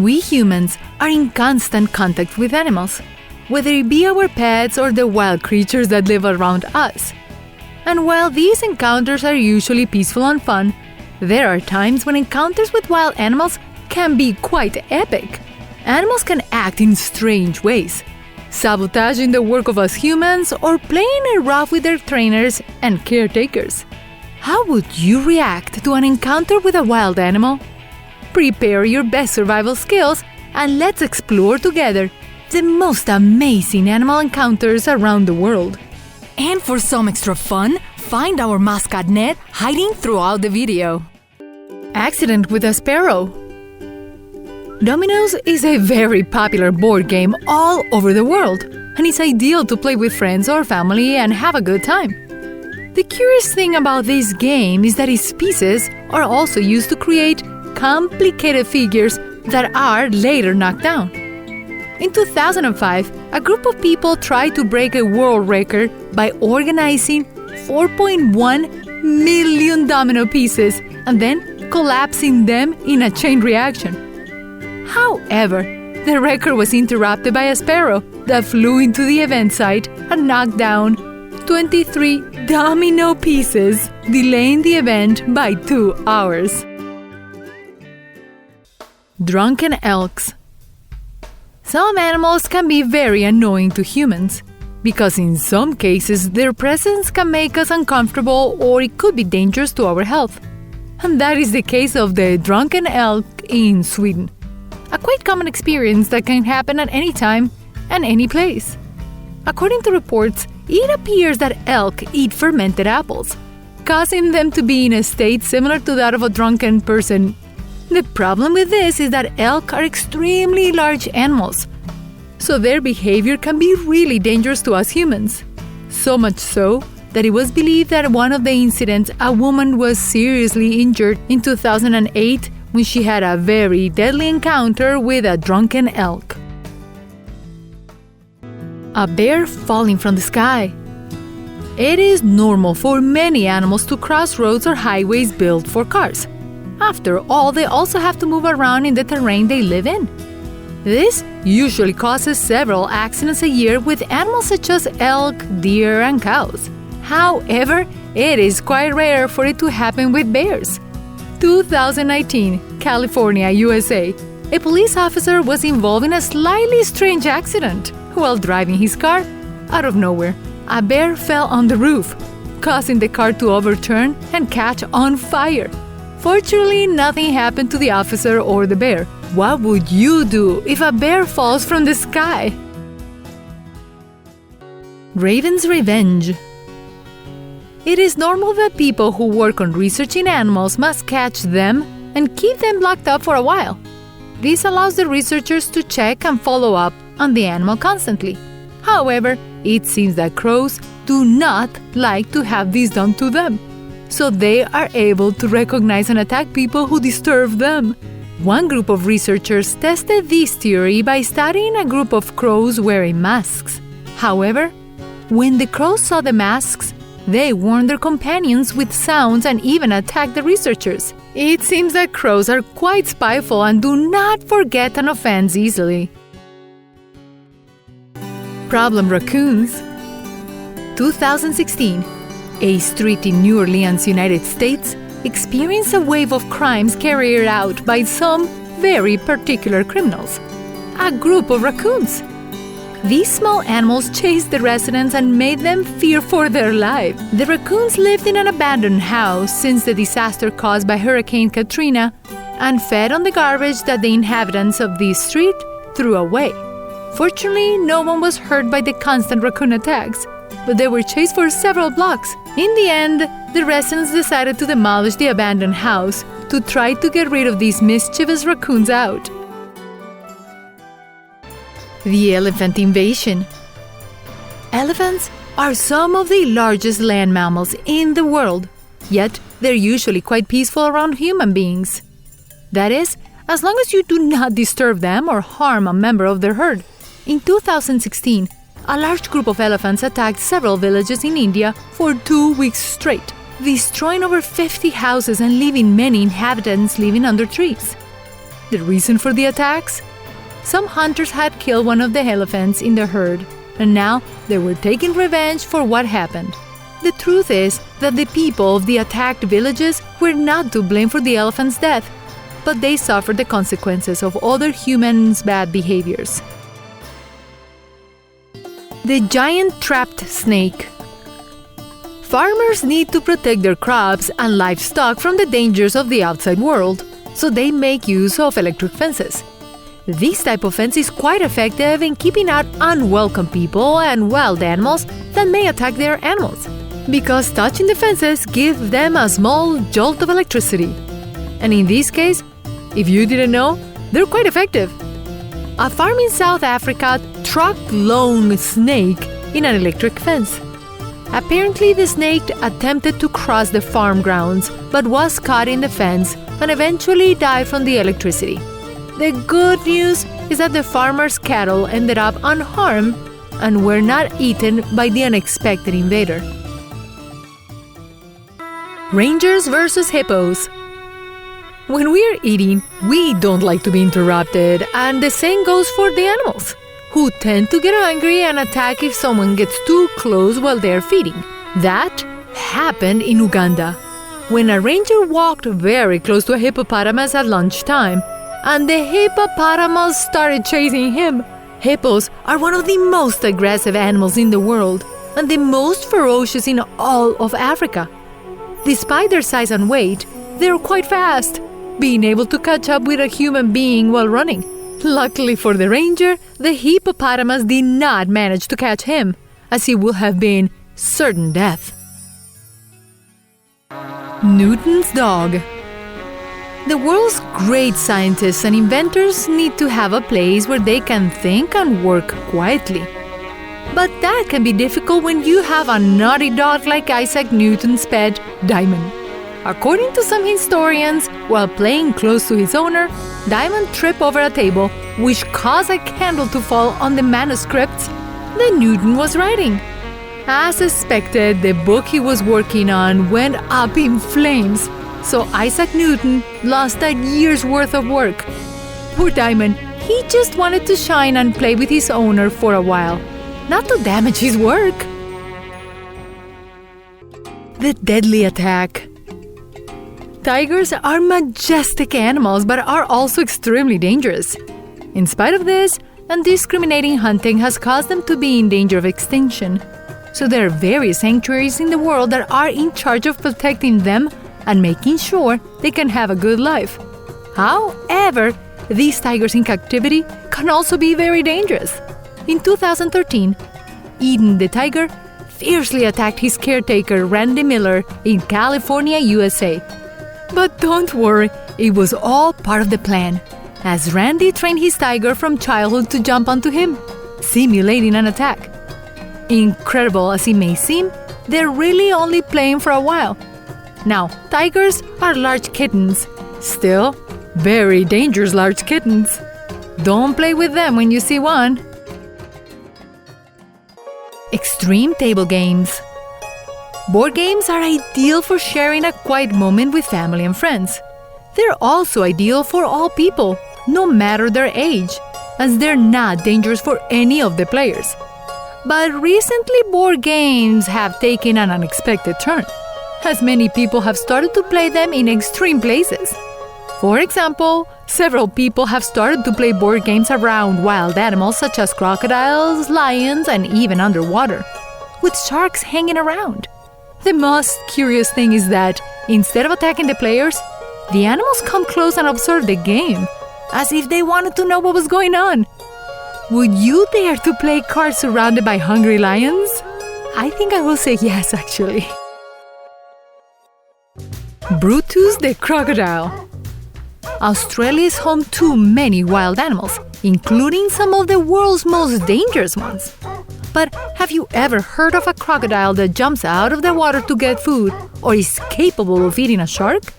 We humans are in constant contact with animals, whether it be our pets or the wild creatures that live around us. And while these encounters are usually peaceful and fun, there are times when encounters with wild animals can be quite epic. Animals can act in strange ways, sabotaging the work of us humans or playing it rough with their trainers and caretakers. How would you react to an encounter with a wild animal? Prepare your best survival skills and let's explore together the most amazing animal encounters around the world. And for some extra fun, find our mascot Ned hiding throughout the video. Accident with a sparrow. Dominoes is a very popular board game all over the world, and it's ideal to play with friends or family and have a good time. The curious thing about this game is that its pieces are also used to create complicated figures that are later knocked down. In 2005, a group of people tried to break a world record by organizing 4.1 million domino pieces and then collapsing them in a chain reaction. However, the record was interrupted by a sparrow that flew into the event site and knocked down 23 domino pieces, delaying the event by 2 hours. Drunken Elks. Some animals can be very annoying to humans, because in some cases their presence can make us uncomfortable or it could be dangerous to our health. And that is the case of the drunken elk in Sweden. A quite common experience that can happen at any time and any place. According to reports, it appears that elk eat fermented apples, causing them to be in a state similar to that of a drunken person. The problem with this is that elk are extremely large animals, so their behavior can be really dangerous to us humans. So much so that it was believed that in one of the incidents, a woman was seriously injured in 2008 when she had a very deadly encounter with a drunken elk. A bear falling from the sky. It is normal for many animals to cross roads or highways built for cars. After all, they also have to move around in the terrain they live in. This usually causes several accidents a year with animals such as elk, deer, and cows. However, it is quite rare for it to happen with bears. 2019, California, USA. A police officer was involved in a slightly strange accident. While driving his car, out of nowhere, a bear fell on the roof, causing the car to overturn and catch on fire. Fortunately, nothing happened to the officer or the bear. What would you do if a bear falls from the sky? Raven's revenge. It is normal that people who work on researching animals must catch them and keep them locked up for a while. This allows the researchers to check and follow up on the animal constantly. However, it seems that crows do not like to have this done to them, so they are able to recognize and attack people who disturb them. One group of researchers tested this theory by studying a group of crows wearing masks. However, when the crows saw the masks, they warned their companions with sounds and even attacked the researchers. It seems that crows are quite spiteful and do not forget an offense easily. Problem raccoons. 2016. A street in New Orleans, United States, experienced a wave of crimes carried out by some very particular criminals. A group of raccoons. These small animals chased the residents and made them fear for their lives. The raccoons lived in an abandoned house since the disaster caused by Hurricane Katrina and fed on the garbage that the inhabitants of this street threw away. Fortunately, no one was hurt by the constant raccoon attacks, but they were chased for several blocks. In the end, the residents decided to demolish the abandoned house to try to get rid of these mischievous raccoons out. The elephant invasion. Elephants are some of the largest land mammals in the world, yet they're usually quite peaceful around human beings. That is, as long as you do not disturb them or harm a member of their herd. In 2016, a large group of elephants attacked several villages in India for 2 weeks straight, destroying over 50 houses and leaving many inhabitants living under trees. The reason for the attacks? Some hunters had killed one of the elephants in the herd, and now they were taking revenge for what happened. The truth is that the people of the attacked villages were not to blame for the elephant's death, but they suffered the consequences of other humans' bad behaviors. The giant trapped snake. Farmers need to protect their crops and livestock from the dangers of the outside world, so they make use of electric fences. This type of fence is quite effective in keeping out unwelcome people and wild animals that may attack their animals, because touching the fences gives them a small jolt of electricity. And in this case, if you didn't know, they're quite effective. A farm in South Africa trapped lone snake in an electric fence. Apparently, the snake attempted to cross the farm grounds but was caught in the fence and eventually died from the electricity. The good news is that the farmer's cattle ended up unharmed and were not eaten by the unexpected invader. Rangers versus hippos. When we are eating, we don't like to be interrupted, and the same goes for the animals, who tend to get angry and attack if someone gets too close while they're feeding. That happened in Uganda, when a ranger walked very close to a hippopotamus at lunchtime, and the hippopotamus started chasing him. Hippos are one of the most aggressive animals in the world, and the most ferocious in all of Africa. Despite their size and weight, they're quite fast, being able to catch up with a human being while running. Luckily for the ranger, the hippopotamus did not manage to catch him, as he would have been certain death. Newton's dog. The world's great scientists and inventors need to have a place where they can think and work quietly. But that can be difficult when you have a naughty dog like Isaac Newton's pet, Diamond. According to some historians, while playing close to his owner, Diamond tripped over a table, which caused a candle to fall on the manuscripts that Newton was writing. As expected, the book he was working on went up in flames, so Isaac Newton lost a year's worth of work. Poor Diamond, he just wanted to shine and play with his owner for a while, not to damage his work. The deadly attack. Tigers are majestic animals but are also extremely dangerous. In spite of this, undiscriminating hunting has caused them to be in danger of extinction. So there are various sanctuaries in the world that are in charge of protecting them and making sure they can have a good life. However, these tigers in captivity can also be very dangerous. In 2013, Eden the tiger fiercely attacked his caretaker Randy Miller in California, USA. But don't worry, it was all part of the plan, as Randy trained his tiger from childhood to jump onto him, simulating an attack. Incredible as it may seem, they're really only playing for a while. Now, tigers are large kittens, still very dangerous large kittens. Don't play with them when you see one. Extreme table games. Board games are ideal for sharing a quiet moment with family and friends. They're also ideal for all people, no matter their age, as they're not dangerous for any of the players. But recently, board games have taken an unexpected turn, as many people have started to play them in extreme places. For example, several people have started to play board games around wild animals such as crocodiles, lions, and even underwater, with sharks hanging around. The most curious thing is that, instead of attacking the players, the animals come close and observe the game, as if they wanted to know what was going on. Would you dare to play cards surrounded by hungry lions? I think I will say yes, actually. Brutus the crocodile. Australia is home to many wild animals, including some of the world's most dangerous ones. But have you ever heard of a crocodile that jumps out of the water to get food or is capable of eating a shark?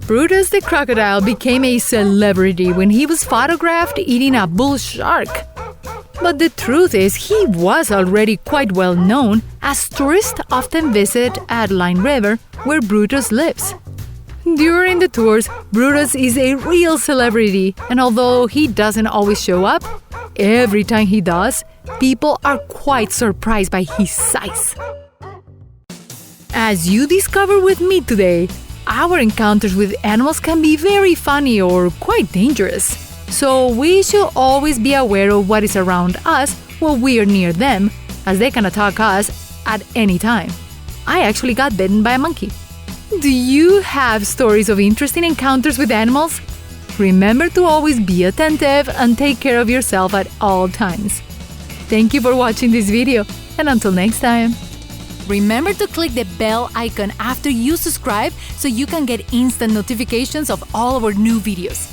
Brutus the crocodile became a celebrity when he was photographed eating a bull shark. But the truth is, he was already quite well known, as tourists often visit Adeline River, where Brutus lives. During the tours, Brutus is a real celebrity, and although he doesn't always show up, every time he does, people are quite surprised by his size. As you discover with me today, our encounters with animals can be very funny or quite dangerous. So we should always be aware of what is around us while we are near them, as they can attack us at any time. I actually got bitten by a monkey. Do you have stories of interesting encounters with animals? Remember to always be attentive and take care of yourself at all times. Thank you for watching this video, and until next time. Remember to click the bell icon after you subscribe so you can get instant notifications of all our new videos.